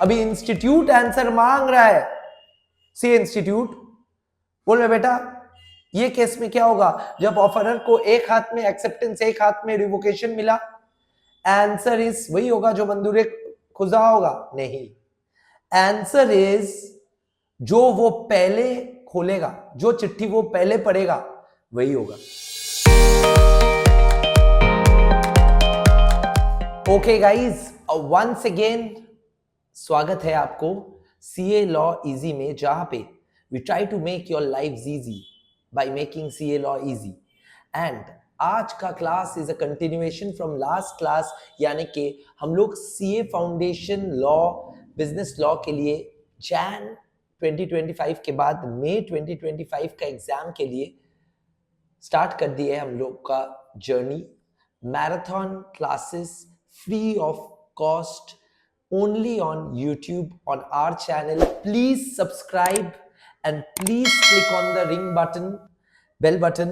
अभी institute answer मांग रहा है। सी इंस्टीट्यूट बोल रहे बेटा ये केस में क्या होगा जब ऑफरर को एक हाथ में एक्सेप्टेंस एक हाथ में रिवोकेशन मिला? आंसर इज वही होगा जो मंजूर खुदा होगा? नहीं, आंसर इज जो वो पहले खोलेगा, जो चिट्ठी वो पहले पढ़ेगा वही होगा। ओके गाइज, वंस अगेन स्वागत है आपको सीए लॉ इजी में, जहां पे we try to make your life easy by making CA law easy. And आज का class is a continuation from last class, यानी कि हम लोग CA foundation law business law के लिए जैन 2025 के बाद मई 2025 का एग्जाम के लिए स्टार्ट कर दिए हम लोग का journey. Marathon classes free of cost only on YouTube on our channel. Please subscribe and please click on the ring button, bell button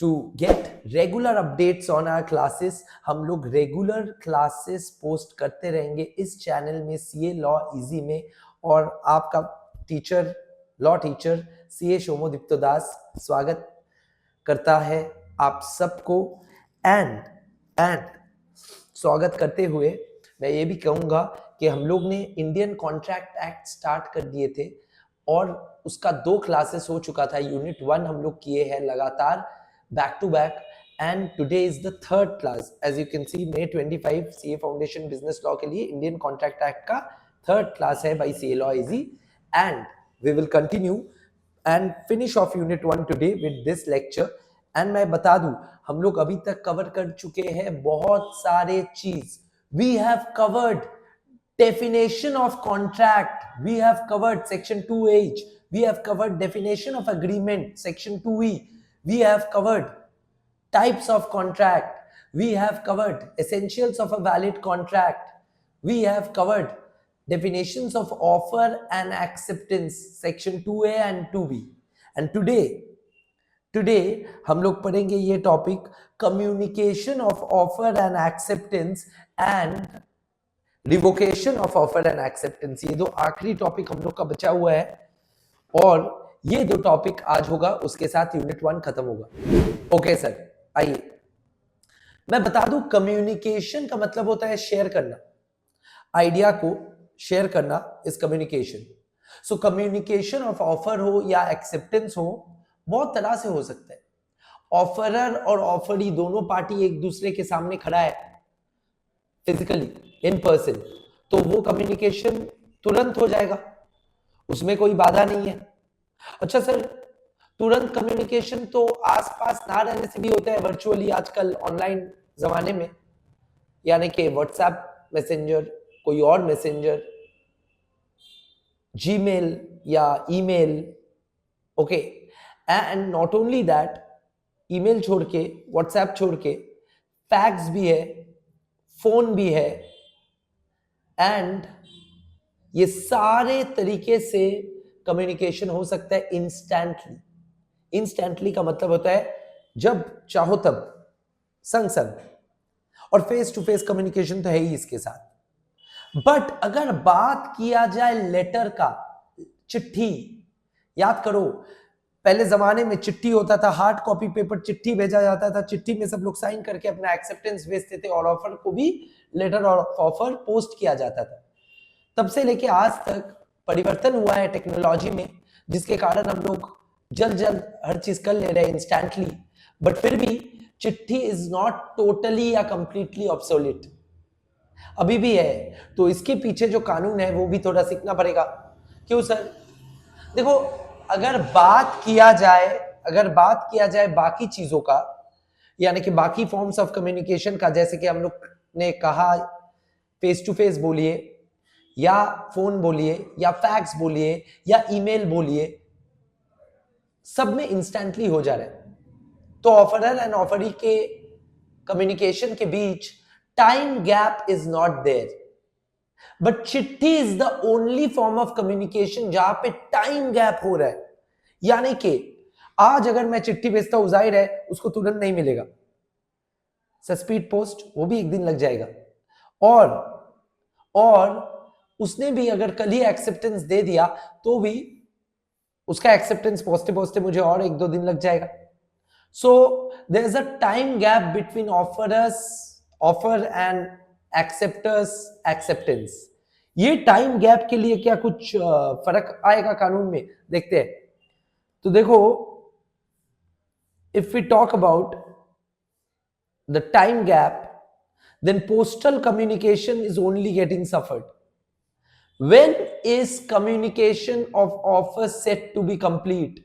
to get regular updates on our classes. हम लोग regular classes post करते रहेंगे इस channel में CA law easy में, और आपका teacher law teacher CA शोमोदीप्तो दास स्वागत करता है आप सबको। एंड स्वागत करते हुए मैं ये भी कहूंगा कि हम लोग ने इंडियन कॉन्ट्रैक्ट एक्ट स्टार्ट कर दिए थे और उसका 2 क्लासेस हो चुका था। यूनिट 1 हम लोग किए हैं लगातार back to back, and today is the 3rd class. As you can see May 25 CA foundation business law के लिए इंडियन कॉन्ट्रैक्ट एक्ट का 3rd क्लास है by CA law easy, and we will continue and finish off unit 1 today with this lecture. And मैं बता दूं हम लोग अभी तक कवर कर चुके हैं बहुत सारे चीज। We have covered definition of contract, we have covered section 2H, we have covered definition of agreement section 2E, we have covered types of contract, we have covered essentials of a valid contract, we have covered definitions of offer and acceptance section 2A and 2B, and today हम लोग पढ़ेंगे ये topic communication of offer and acceptance and revocation of offer and acceptance. ये 2 आखिरी topic हम लोग का बचा हुआ है और ये 2 टॉपिक आज होगा, उसके साथ यूनिट 1 खत्म होगा। ओके सर, आइए मैं बता दूं कम्युनिकेशन का मतलब होता है शेयर करना, आइडिया को शेयर करना is communication. So communication of offer हो या एक्सेप्टेंस हो बहुत तरह से हो सकता है। ऑफरर और ऑफरी दोनों पार्टी एक दूसरे के सामने खड़ा है फिजिकली इन पर्सन, तो वो कम्युनिकेशन तुरंत हो जाएगा, उसमें कोई बाधा नहीं है। अच्छा सर, तुरंत कम्युनिकेशन तो आसपास ना रहने से भी होता है वर्चुअली आजकल ऑनलाइन जमाने में, यानी कि व्हाट्सएप मैसेंजर, कोई और मैसेंजर, जीमेल या email. Okay, and not only that, email छोड़ के व्हाट्सएप छोड़ के फैक्स भी है, फोन भी है, एंड ये सारे तरीके से कम्युनिकेशन हो सकता है इंस्टेंटली। इंस्टेंटली का मतलब होता है जब चाहो तब, संग संग, और फेस टू फेस कम्युनिकेशन तो है ही इसके साथ। बट अगर बात किया जाए लेटर का, चिट्ठी, याद करो पहले जमाने में चिट्ठी होता था, हार्ड कॉपी पेपर चिट्ठी भेजा जाता था, चिट्ठी में सब लोग साइन करके अपना एक्सेप्टेंस भेजते थे और ऑफर को भी लेटर ऑफ ऑफर पोस्ट किया जाता था। तब से लेके आज तक परिवर्तन हुआ है टेक्नोलॉजी में, जिसके कारण हम लोग जल्द जल्द हर चीज कर ले रहे हैं इंस्टेंटली, बट फिर भी चिट्ठी इज नॉट टोटली या कंप्लीटली ऑब्सोलीट, अभी भी है। तो इसके पीछे जो कानून है वो भी थोड़ा सीखना पड़ेगा। क्यों सर? देखो, अगर बात किया जाए बाकी चीजों का, यानी कि बाकी फॉर्म्स ऑफ कम्युनिकेशन का, जैसे कि हम लोग ने कहा फेस टू फेस बोलिए या फोन बोलिए या फैक्स बोलिए या ईमेल बोलिए, सब में इंस्टेंटली हो जा रहा है। तो ऑफरर एंड ऑफरी के कम्युनिकेशन के बीच time gap is not there, but चिट्ठी is the only form of communication जहां पे टाइम गैप हो रहा है। यानी कि आज अगर मैं चिट्ठी भेजता हूं, जाहिर है उसको तुरंत नहीं मिलेगा, स्पीड पोस्ट वो भी एक दिन लग जाएगा, और उसने भी अगर कल ही एक्सेप्टेंस दे दिया तो भी उसका एक्सेप्टेंस पहुंचते पहुंचते मुझे और 1-2 दिन लग जाएगा. So there is a time gap between offer and acceptors acceptance. ये टाइम गैप के लिए क्या कुछ फर्क आएगा कानून में, देखते हैं. तो देखो, if we talk about the time gap, then postal communication is only getting suffered. When is communication of offer set to be complete?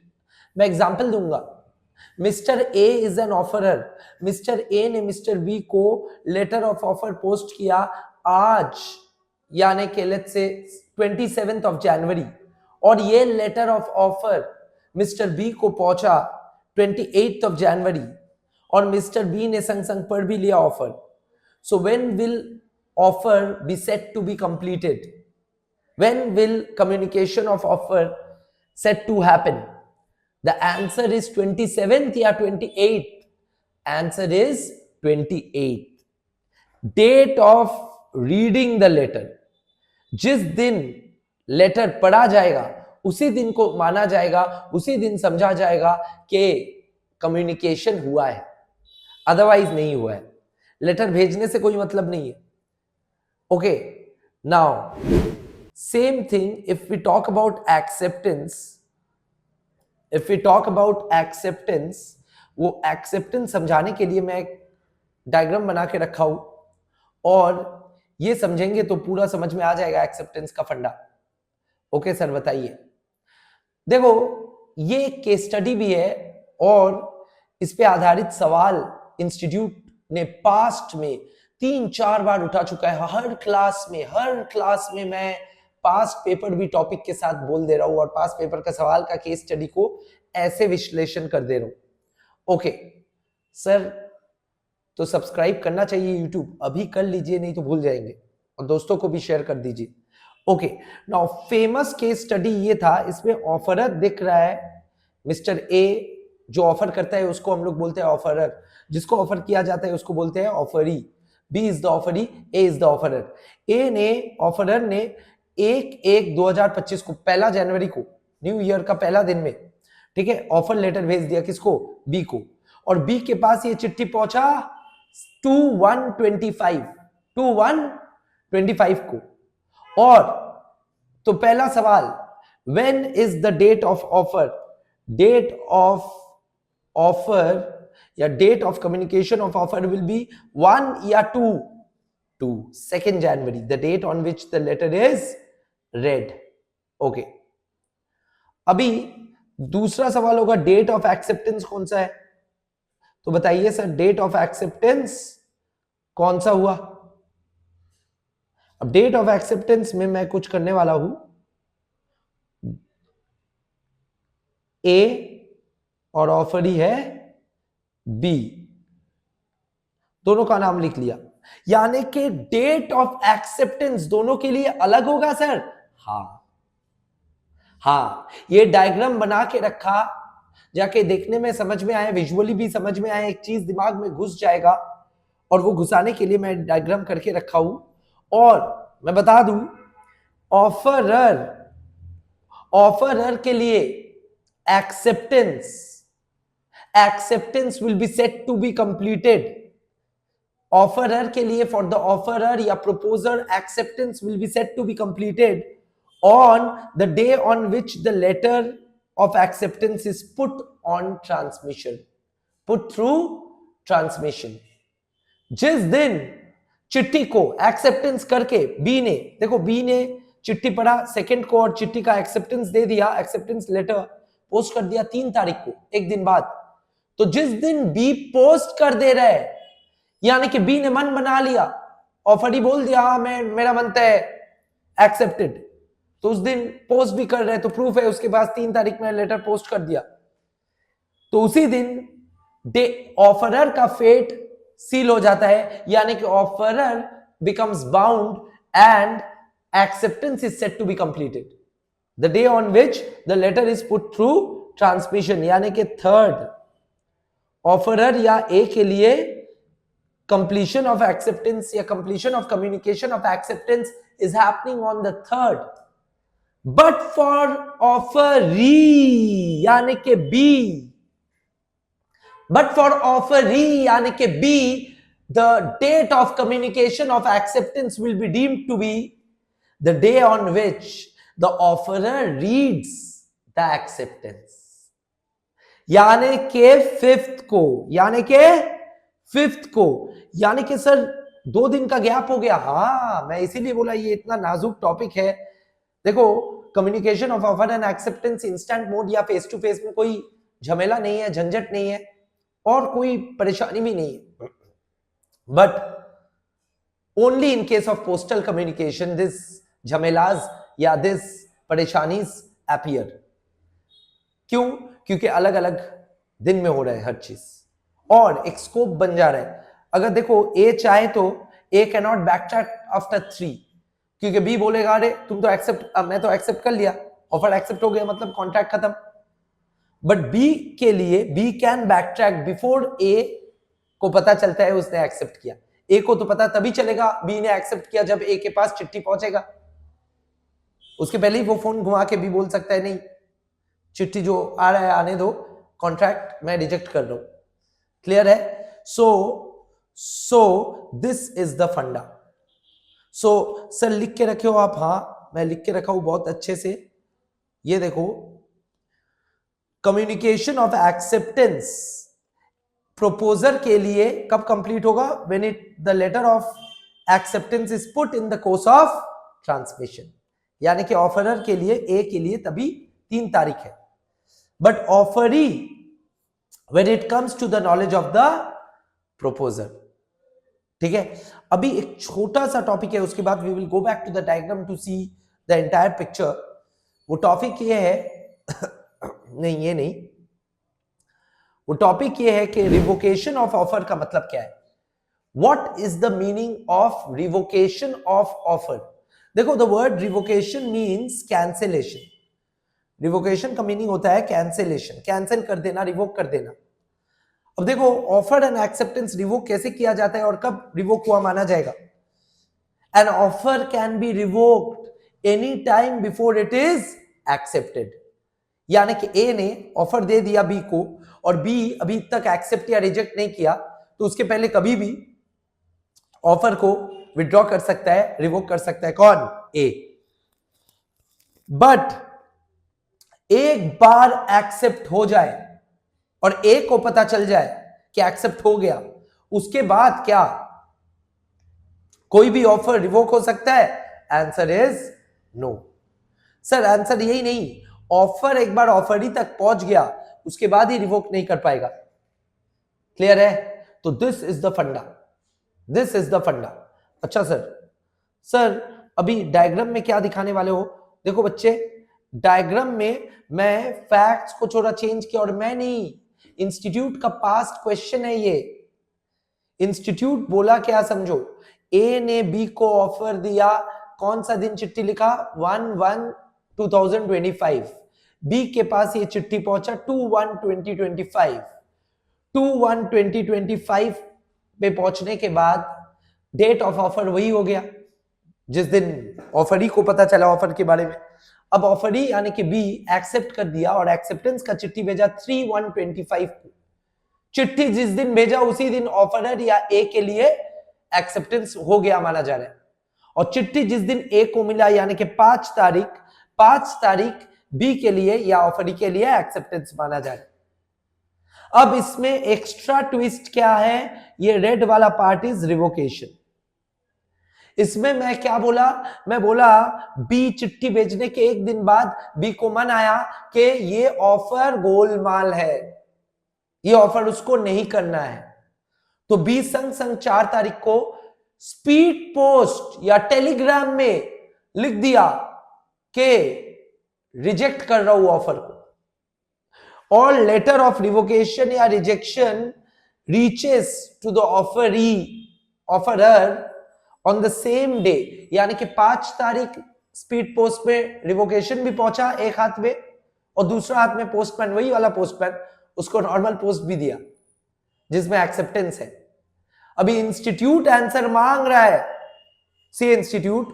मैं एग्जांपल दूंगा. Mister A is an offeror. Mister A ने mister B को letter of offer post किया आज, यानी कि let's say 27th of January, और ये letter of offer mister B को पहुंचा 28th ऑफ जनवरी, और मिस्टर बी ने संग संग पढ़ भी लिया offer. So when will offer be set to be completed? When will communication of offer set to happen? The answer is 27th या 28th. Answer is 28th. Date of reading the letter. जिस दिन letter पढ़ा जाएगा उसी दिन को माना जाएगा, उसी दिन समझा जाएगा कि कम्युनिकेशन हुआ है, अदरवाइज नहीं हुआ है. लेटर भेजने से कोई मतलब नहीं है. Okay, now same thing if we talk about acceptance. If we talk about acceptance, वो acceptance समझाने के लिए मैं एक डायग्राम बना के रखा हूं, और ये समझेंगे तो पूरा समझ में आ जाएगा acceptance का फंडा. ओके सर, बताइए. देखो, ये केस स्टडी भी है और इस पे आधारित सवाल इंस्टीट्यूट ने पास्ट में 3-4 बार उठा चुका है. हर क्लास में मैं पास्ट पेपर भी टॉपिक के साथ बोल दे रहा हूं, और पास्ट पेपर का सवाल का केस स्टडी को ऐसे विश्लेषण कर दे रहा हूं. ओके सर, तो सब्सक्राइब करना चाहिए यूट्यूब, अभी कर लीजिए नहीं तो भूल जाएंगे, और दोस्तों को भी शेयर कर दीजिए. Okay, now famous case study ये था. इसमें ऑफरर दिख रहा है. मिस्टर ए जो ऑफर करता है उसको हम लोग बोलते हैं ऑफरर, जिसको ऑफर किया जाता है उसको बोलते हैं offeree. B is the offeree, A is the offeror. A ने, ऑफरर ने 1/1/2025 को, 1 जनवरी को, न्यू ईयर का पहला दिन में, ठीक है, ऑफर लेटर भेज दिया. किसको? बी को. और बी के पास ये चिट्ठी पहुंचा 21/25 को. और तो पहला सवाल, when is the date of offer? Date of offer या date of communication of offer will be 1 या 2? 2 January, the date on which the letter is read. Okay. अभी दूसरा सवाल होगा, डेट ऑफ एक्सेप्टेंस कौन सा है? तो बताइए सर, डेट ऑफ एक्सेप्टेंस कौन सा हुआ? अब डेट ऑफ एक्सेप्टेंस में मैं कुछ करने वाला हूं. ए और ऑफर ही है बी, दोनों का नाम लिख लिया, यानी कि डेट ऑफ एक्सेप्टेंस दोनों के लिए अलग होगा सर. हाँ, ये डायग्राम बना के रखा, जाके देखने में समझ में आए, विजुअली भी समझ में आए, एक चीज दिमाग में घुस जाएगा, और वो घुसाने के लिए मैं डायग्राम करके रखा हूं. और मैं बता दूं, ऑफरर के लिए acceptance will be set to be completed. Offeror के लिए, फॉर द ऑफरर या proposer, acceptance will be set to be completed on the day on which the letter of acceptance is put on transmission, put through transmission. जिस दिन चिट्ठी को acceptance करके B ने, देखो बी ने चिट्ठी पढ़ा 2 को और चिट्ठी का एक्सेप्टेंस दे दिया, एक्सेप्टेंस लेटर पोस्ट कर दिया 3 तारीख को, एक दिन बाद. तो जिस दिन बी पोस्ट कर दे रहा है, यानी कि बी ने मन बना लिया, ऑफर ही बोल दिया, मैं, मेरा मन तय, एक्सेप्टेड, तो उस दिन पोस्ट भी कर रहे, तो प्रूफ है उसके पास 3 तारीख में लेटर पोस्ट कर दिया. तो उसी दिन ऑफरर का फेट सील हो जाता है, यानी कि offeror becomes bound and acceptance is set to be completed the day on which the letter is put through transmission. यानी कि थर्ड, ऑफरर या ए के लिए completion of acceptance या completion of communication of acceptance is happening on the 3rd. But for offeree यानी कि B, but for offeree यानी कि B, the date of communication of acceptance will be deemed to be the day on which the offerer reads the acceptance. यानी कि 5th को, यानी कि 5th को, यानी कि सर 2 दिन का गैप हो गया. हाँ, मैं इसीलिए बोला ये इतना नाजुक टॉपिक है. देखो, communication of offer and acceptance instant mode या फेस टू फेस में कोई झमेला नहीं है, झंझट नहीं है और कोई परेशानी भी नहीं है. But only in case of postal communication this झमेलाज या दिस परेशानीज अपीयर. क्यों? क्योंकि अलग अलग दिन में हो रहा है हर चीज और एक स्कोप बन जा रहा है. अगर देखो ए चाहे तो A can not backtrack after 3, क्योंकि बी बोलेगा अरे तुम तो एक्सेप्ट, मैं तो एक्सेप्ट कर लिया, ऑफर एक्सेप्ट हो गया मतलब कॉन्ट्रैक्ट खत्म. बट बी के लिए B can backtrack before A को पता चलता है उसने एक्सेप्ट किया. ए को तो पता तभी चलेगा बी ने एक्सेप्ट किया जब ए के पास चिट्ठी पहुंचेगा. उसके पहले ही वो फोन घुमा के भी बोल सकता है नहीं, चिट्ठी जो आ रहा है आने दो, कॉन्ट्रैक्ट मैं रिजेक्ट कर रहा हूं. क्लियर है? सो दिस इज द फंडा. सो सर लिख के रखे हो आप? हाँ, मैं लिख के रखा हूं बहुत अच्छे से. ये देखो, कम्युनिकेशन ऑफ एक्सेप्टेंस प्रोपोजर के लिए कब कंप्लीट होगा? When it the letter of acceptance is put in the course of transmission. यानी कि ऑफरर के लिए, ए के लिए तभी 3 तारीख है. But offeree when it comes to the knowledge of the proposer. ठीक है, अभी एक छोटा सा टॉपिक है, उसके बाद we will go back to the diagram to see the entire picture. वो टॉपिक ये है नहीं, ये नहीं, वो टॉपिक ये है कि रिवोकेशन ऑफ ऑफर का मतलब क्या है. What is the meaning of revocation of offer? देखो, the word revocation means cancellation. Revocation का मीनिंग होता है कैंसिलेशन, कैंसिल कर देना, रिवोक कर देना. अब देखो, ऑफर एंड एक्सेप्टेंस रिवोक कैसे किया जाता है और कब रिवोक हुआ माना जाएगा? An offer can be revoked any time before it is accepted. यानी कि ए ने ऑफर दे दिया बी को और बी अभी तक एक्सेप्ट या रिजेक्ट नहीं किया, तो उसके पहले कभी भी ऑफर को विड्रॉ कर सकता है, रिवोक कर सकता है. कौन? ए. बट एक बार एक्सेप्ट हो जाए और ए को पता चल जाए कि एक्सेप्ट हो गया, उसके बाद क्या कोई भी ऑफर रिवोक हो सकता है? Answer is no. Sir answer यही नहीं, ऑफर एक बार ऑफर ही तक पहुंच गया उसके बाद ही रिवोक नहीं कर पाएगा. क्लियर है? तो दिस इज द फंडा, दिस इज द फंडा. अच्छा सर अभी डायग्राम में क्या दिखाने वाले हो? देखो बच्चे, डायग्राम में मैं फैक्ट्स को थोड़ा चेंज किया और मैं नहीं, इंस्टीट्यूट का पास्ट क्वेश्चन है ये. इंस्टीट्यूट बोला क्या समझो, ए ने बी को ऑफर दिया, कौन सा दिन चिट्ठी लिखा? 1/1/2025. बी के पास ये चिट्ठी पहुंचा 2/1/2025. 2/1/2025 पे पहुंचने के बाद डेट ऑफ ऑफर वही हो गया जिस दिन ऑफरी को पता चला ऑफर के बारे में. अब ऑफरी यानी कि बी एक्सेप्ट कर दिया और एक्सेप्टेंस का चिट्ठी भेजा 3/1/25 को. चिट्ठी जिस दिन भेजा उसी दिन ऑफरर या ए के लिए एक्सेप्टेंस हो गया माना जा रहा है. और चिट्ठी जिस दिन ए को मिला यानी कि 5 तारीख बी के लिए या ऑफरी के लिए एक्सेप्टेंस माना जा रहा है. अब इसमें एक्स्ट्रा ट्विस्ट क्या है? ये रेड वाला पार्ट इज रिवोकेशन. इसमें मैं क्या बोला? मैं बोला बी चिट्ठी भेजने के 1 दिन बाद बी को मन आया कि ये ऑफर गोलमाल है, ये ऑफर उसको नहीं करना है. तो बी संग 4 तारीख को स्पीड पोस्ट या टेलीग्राम में लिख दिया कि रिजेक्ट कर रहा हूं ऑफर को. और लेटर ऑफ रिवोकेशन या rejection reaches to the offeror on the same day. यानी कि 5 तारीख स्पीड पोस्ट में रिवोकेशन भी पहुंचा एक हाथ में और दूसरा हाथ में पोस्टमैन, वही वाला पोस्टमैन, उसको नॉर्मल पोस्ट भी दिया जिसमें एक्सेप्टेंस है. अभी इंस्टीट्यूट आंसर मांग रहा है, सी इंस्टीट्यूट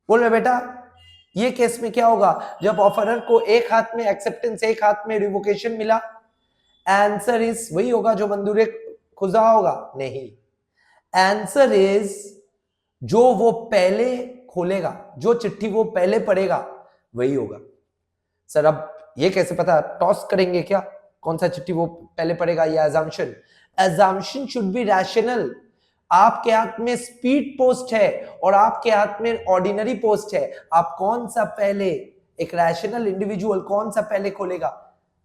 बोल रहे बेटा ये केस में क्या होगा, जब ऑफरर को एक हाथ में एक्सेप्टेंस एक हाथ में रिवोकेशन मिला, आंसर इज वही होगा जो मंजूर खुजा होगा, नहीं, आंसर इज जो वो पहले खोलेगा, जो चिट्ठी वो पहले पढ़ेगा वही होगा। सर अब ये कैसे पता, टॉस करेंगे क्या कौन सा चिट्ठी वो पहले पढ़ेगा या assumption? Assumption should be rational. आपके हाथ में स्पीड पोस्ट है और आपके हाथ में ऑर्डिनरी पोस्ट है, आप कौन सा पहले, एक रैशनल इंडिविजुअल कौन सा पहले खोलेगा,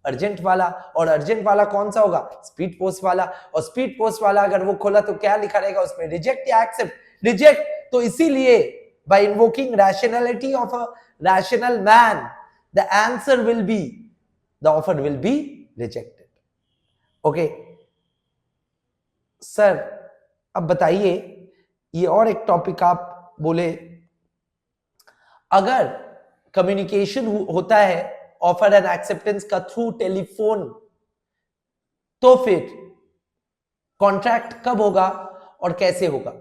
अर्जेंट वाला, और अर्जेंट वाला कौन सा होगा, स्पीड पोस्ट वाला, और स्पीड पोस्ट वाला अगर वो खोला तो क्या लिखा रहेगा उसमें, रिजेक्ट या एक्सेप्ट, रिजेक्ट। तो इसीलिए by invoking rationality of a rational man the answer will be, the offer will be rejected. Okay sir अब बताइए, ये और एक टॉपिक आप बोले, अगर कम्युनिकेशन होता है ऑफर एंड एक्सेप्टेंस का थ्रू टेलीफोन, तो फिर कॉन्ट्रैक्ट कब होगा और कैसे होगा?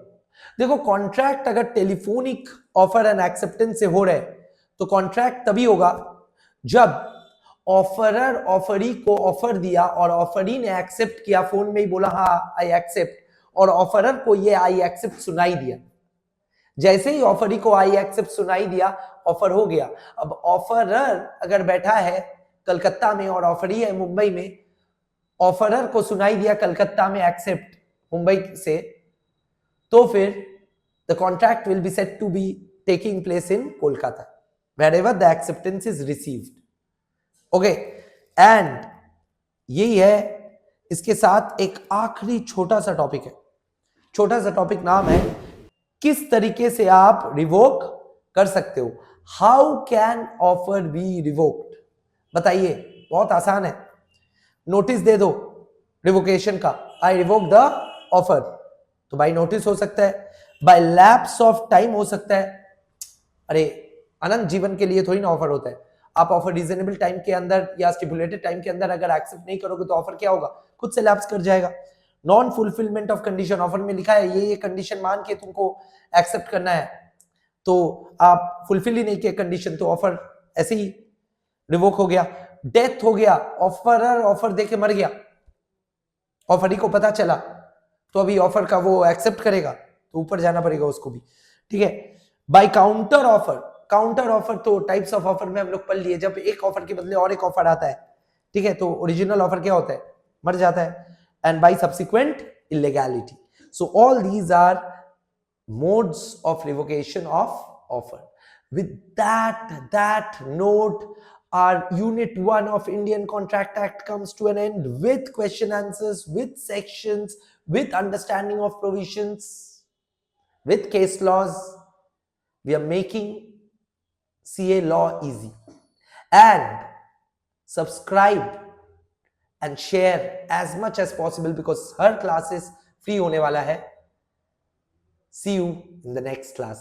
देखो कॉन्ट्रैक्ट अगर टेलीफोनिक ऑफर एंड एक्सेप्टेंस से हो रहा है तो कॉन्ट्रैक्ट तभी होगा जब ऑफरर ऑफरी को ऑफर दिया और ऑफरी ने एक्सेप्ट किया, फोन में ही बोला हाँ आई एक्सेप्ट, और ऑफरर को ये आई एक्सेप्ट सुनाई दिया। जैसे ही ऑफरी को आई एक्सेप्ट सुनाई दिया, ऑफर हो गया। अब ऑफरर अगर बैठा है कलकत्ता में और ऑफरी है मुंबई में, ऑफरर को सुनाई दिया कलकत्ता में एक्सेप्ट मुंबई से, तो फिर the contract will be set to be taking place in Kolkata wherever the acceptance is received. Okay and यही है, इसके साथ एक आखिरी छोटा सा टॉपिक है, छोटा सा टॉपिक नाम है किस तरीके से आप रिवोक कर सकते हो, how can offer be revoked. बताइए, बहुत आसान है, नोटिस दे दो रिवोकेशन का, आई रिवोक द ऑफर, तो बाय नोटिस हो सकता है, बाय लैप्स ऑफ टाइम हो सकता है, अरे अनंत जीवन के लिए थोड़ी ना ऑफर होता है, आप ऑफर रीजनेबल टाइम के अंदर या स्टिपुलेटेड टाइम के अंदर अगर एक्सेप्ट नहीं करोगे तो ऑफर क्या होगा, खुद से लैप्स कर जाएगा। Non fulfilment of condition, offer में लिखा है ये कंडीशन मान के तुमको एक्सेप्ट करना है, तो आप फुलफिल ही नहीं किए कंडीशन, तो ऑफर ऐसे ही रिवोक हो गया। डेथ हो गया, ऑफरर ऑफर देके मर गया, ऑफरी को पता चला, तो अभी ऑफर का वो एक्सेप्ट करेगा तो ऊपर जाना पड़ेगा उसको भी, ठीक है। By counter offer, counter offer तो टाइप्स ऑफ ऑफर में हम लोग पढ़ लिए, जब एक ऑफर के बदले और एक ऑफर आता है, ठीक है, तो ओरिजिनल ऑफर क्या होता है, मर जाता है। And by subsequent illegality, so all these are modes of revocation of offer. With that note, our unit 1 of Indian Contract Act comes to an end, with question answers, with sections, with understanding of provisions, with case laws. We are making CA law easy. And subscribe and share as much as possible because her classes free hone wala hai. See you in the next class.